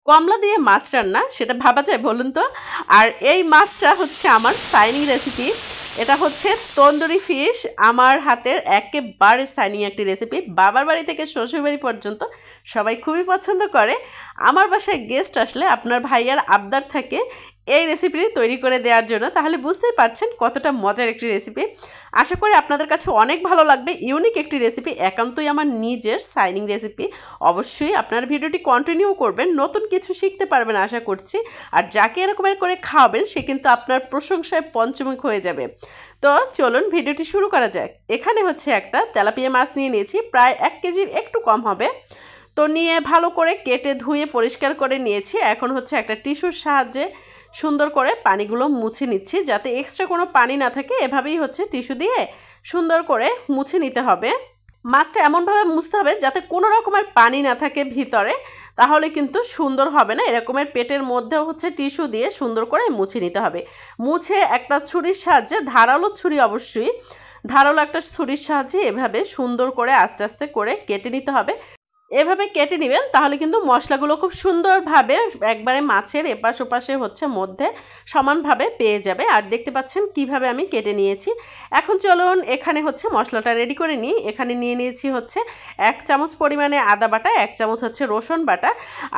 কমলা দিয়ে মাছ রান্না সেটা ভাবা যায় বলুন তো। আর এই মাছটা হচ্ছে আমার সাইনিং রেসিপি। এটা হচ্ছে তন্দুরি ফিশ, আমার হাতের একেবারে সাইনিং একটি রেসিপি। বাবার বাড়ি থেকে শ্বশুরবাড়ি পর্যন্ত সবাই খুবই পছন্দ করে। আমার বাসায় গেস্ট আসলে আপনার ভাইয়ার আবদার থাকে এই রেসিপিটি তৈরি করে দেওয়ার জন্য। তাহলে বুঝতেই পারছেন কতটা মজার একটি রেসিপি। আশা করি আপনাদের কাছে অনেক ভালো লাগবে। ইউনিক একটি রেসিপি, একান্তই আমার নিজের সাইনিং রেসিপি। অবশ্যই আপনার ভিডিওটি কন্টিনিউ করবেন, নতুন কিছু শিখতে পারবেন আশা করছি। আর যাকে এরকমের করে খাওয়াবেন সে কিন্তু আপনার প্রশংসায় পঞ্চমুখ হয়ে যাবে। তো চলুন ভিডিওটি শুরু করা যাক। এখানে হচ্ছে একটা তেলাপিয়া মাছ নিয়ে নিয়েছি, প্রায় 1 কেজির একটু কম হবে। তো নিয়ে ভালো করে কেটে ধুয়ে পরিষ্কার করে নিয়েছি। এখন হচ্ছে একটা টিস্যুর সাহায্যে সুন্দর করে পানিগুলো মুছে নিচ্ছি, যাতে এক্সট্রা কোনো পানি না থাকে। এভাবেই হচ্ছে টিস্যু দিয়ে সুন্দর করে মুছে নিতে হবে। মাছটা এমনভাবে মুছতে হবে যাতে কোনো রকমের পানি না থাকে ভিতরে, তাহলে কিন্তু সুন্দর হবে না। এরকমের পেটের মধ্যেও হচ্ছে টিস্যু দিয়ে সুন্দর করে মুছে নিতে হবে। মুছে একটা ছুরির সাহায্যে, ধারালো ছুরি অবশ্যই, ধারালো একটা ছুরির সাহায্যে এভাবে সুন্দর করে আস্তে আস্তে করে কেটে নিতে হবে। এভাবে কেটে নেবেন, তাহলে কিন্তু মশলাগুলো খুব সুন্দরভাবে একবারে মাছের এপাশ ওপাশে হচ্ছে মধ্যে সমানভাবে পেয়ে যাবে। আর দেখতে পাচ্ছেন কিভাবে আমি কেটে নিয়েছি। এখন চলুন এখানে হচ্ছে মশলাটা রেডি করে নিই। এখানে নিয়ে নিয়েছি হচ্ছে 1 চামচ পরিমাণে আদা বাটা, 1 চামচ হচ্ছে রসুন বাটা,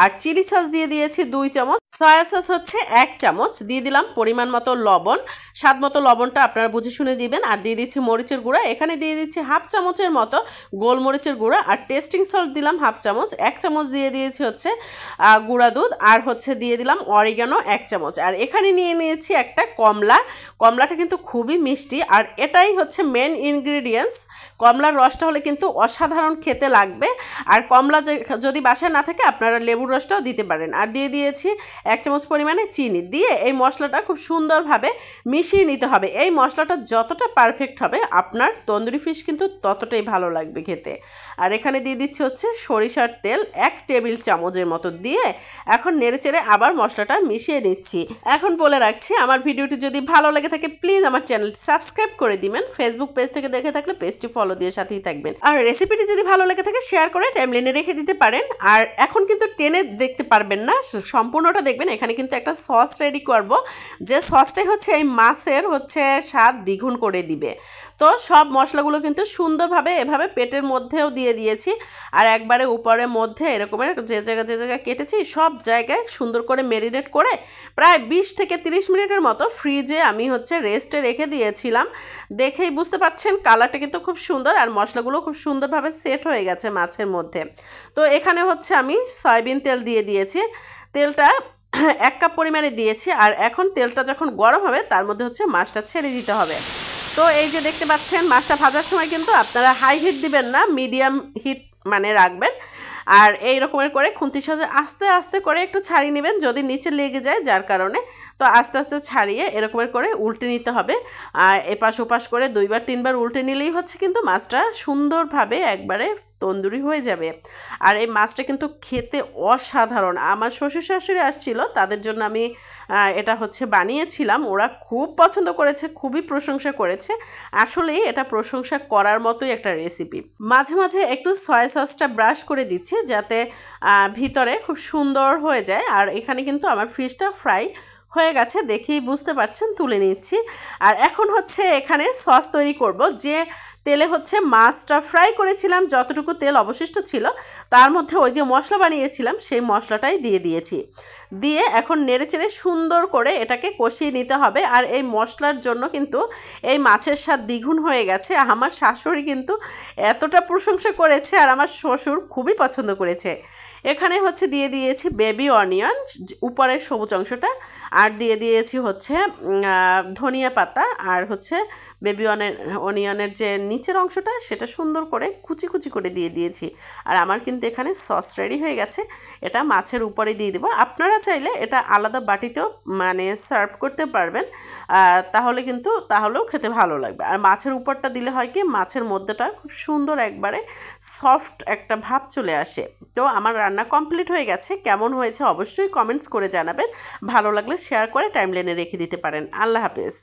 আর চিলি সস দিয়ে দিয়েছি 2 চামচ, সয়া সস হচ্ছে 1 চামচ, দিয়ে দিলাম পরিমাণ মতো লবণ, স্বাদ মতো লবণটা আপনারা বুঝে শুনে দিবেন। আর দিয়ে দিচ্ছি মরিচের গুঁড়া, এখানে দিয়ে দিচ্ছি 1/2 চামচের মতো গোলমরিচের গুঁড়া, আর টেস্টিং সল্ট দিলাম 1/2 চামচ, 1 চামচ দিয়ে দিয়েছি হচ্ছে গুঁড়া দুধ, আর হচ্ছে দিয়ে দিলাম অরিগানো 1 চামচ। আর এখানে নিয়ে নিয়েছি একটা কমলা। কমলাটা কিন্তু খুবই মিষ্টি, আর এটাই হচ্ছে মেন ইনগ্রিডিয়েন্টস। কমলার রসটা হলে কিন্তু অসাধারণ খেতে লাগবে। আর কমলা যদি বাসায় না থাকে আপনারা লেবুর রসটাও দিতে পারেন। আর দিয়ে দিয়েছি 1 চামচ পরিমাণে চিনি, দিয়ে এই মশলাটা খুব সুন্দরভাবে মিশিয়ে নিতে হবে। এই মশলাটা যতটা পারফেক্ট হবে আপনার তন্দুরি ফিশ কিন্তু ততটাই ভালো লাগবে খেতে। আর এখানে দিয়ে দিচ্ছি হচ্ছে সরিষার তেল 1 টেবিল চামচের মতো, দিয়ে এখন নেড়েচেড়ে আবার মশলাটা মিশিয়ে নিচ্ছি। এখন বলে রাখছি, আমার ভিডিওটি যদি ভালো লেগে থাকে প্লিজ আমার চ্যানেলটি সাবস্ক্রাইব করে দিবেন। ফেসবুক পেজ থেকে দেখে থাকলে পেজটি ফলো দিয়ে সাথেই থাকবেন। আর রেসিপিটি যদি ভালো লেগে থাকে শেয়ার করে টাইমলাইনে রেখে দিতে পারেন। আর এখন কিন্তু টেনে দেখতে পারবেন না, সম্পূর্ণটা দেখবেন। এখানে কিন্তু একটা সস রেডি করব, যে সসটাই হচ্ছে এই মাছের হচ্ছে স্বাদ দ্বিগুণ করে দিবে। তো সব মশলাগুলো কিন্তু সুন্দরভাবে এভাবে পেটের মধ্যেও দিয়ে দিয়েছি, আর একবারে উপরের মধ্যে এরকমের যে জায়গায় কেটেছি সব জায়গায় সুন্দর করে ম্যারিনেট করে প্রায় 20 থেকে 30 মিনিটের মতো ফ্রিজে আমি হচ্ছে রেস্টে রেখে দিয়েছিলাম। দেখেই বুঝতে পারছেন কালারটা কিন্তু খুব সুন্দর, আর মশলাগুলো খুব সুন্দরভাবে সেট হয়ে গেছে মাছের মধ্যে। তো এখানে হচ্ছে আমি সয়াবিন তেল দিয়ে দিয়েছি, তেলটা 1 কাপ পরিমাণে দিয়েছি। আর এখন তেলটা যখন গরম হবে তার মধ্যে হচ্ছে মাছটা ছেড়ে দিতে হবে। তো এই যে দেখতে পাচ্ছেন মাছটা ভাজার সময় কিন্তু আপনারা হাই হিট দিবেন না, মিডিয়াম হিট মানে রাখবেন। আর এই রকমের করে খুন্তির সাথে আস্তে আস্তে করে একটু ছাড়িয়ে নেবেন, যদি নিচে লেগে যায় যার কারণে। তো আস্তে আস্তে ছাড়িয়ে এরকমের করে উল্টে নিতে হবে। এপাশ ওপাশ করে 2-3 বার উল্টে নিলেই হচ্ছে কিন্তু মাছটা সুন্দরভাবে একবারে তন্দুরি হয়ে যাবে। আর এই মাছটা কিন্তু খেতে অসাধারণ। আমার শ্বশুর শাশুড়ি আসছিল, তাদের জন্য আমি এটা হচ্ছে বানিয়েছিলাম। ওরা খুব পছন্দ করেছে, খুবই প্রশংসা করেছে। আসলেই এটা প্রশংসা করার মতোই একটা রেসিপি। মাঝে মাঝে একটু সয়া সসটা ব্রাশ করে দিচ্ছি যাতে ভিতরে খুব সুন্দর হয়ে যায়। আর এখানে কিন্তু আমার ফিশটা ফ্রাই হয়ে গেছে, দেখেই বুঝতে পারছেন, তুলে নিচ্ছি। আর এখন হচ্ছে এখানে সস তৈরি করব। যে তেলে হচ্ছে মাছটা ফ্রাই করেছিলাম, যতটুকু তেল অবশিষ্ট ছিল তার মধ্যে ওই যে মশলা বানিয়েছিলাম সেই মশলাটাই দিয়ে দিয়েছি। দিয়ে এখন নেড়েচেড়ে সুন্দর করে এটাকে কষিয়ে নিতে হবে। আর এই মশলার জন্য কিন্তু এই মাছের স্বাদ দ্বিগুণ হয়ে গেছে। আমার শাশুড়ি কিন্তু এতটা প্রশংসা করেছে, আর আমার শ্বশুর খুবই পছন্দ করেছে। এখানে হচ্ছে দিয়ে দিয়েছি বেবি অনিয়ন, উপরের সবুজ অংশটা, আর দিয়ে দিয়েছি হচ্ছে ধনিয়া পাতা, আর হচ্ছে বেবি অনিয়নের যে নিচের অংশটা সেটা সুন্দর করে কুচি কুচি করে দিয়ে দিয়েছি। আর আমার কিন্তু এখানে সস রেডি হয়ে গেছে, এটা মাছের উপরে দিয়ে দেবো। আপনারা চাইলে এটা আলাদা বাটিতেও মানে সার্ভ করতে পারবেন, তাহলেও খেতে ভালো লাগবে। আর মাছের উপরটা দিলে হয় কি মাছের মধ্যেটা খুব সুন্দর একবারে সফট একটা ভাব চলে আসে। তো আমার রান্না কমপ্লিট হয়ে গেছে। কেমন হয়েছে অবশ্যই কমেন্টস করে জানাবেন। ভালো লাগলে শেয়ার করে টাইমলাইনে রেখে দিতে পারেন। আল্লাহ হাফেজ।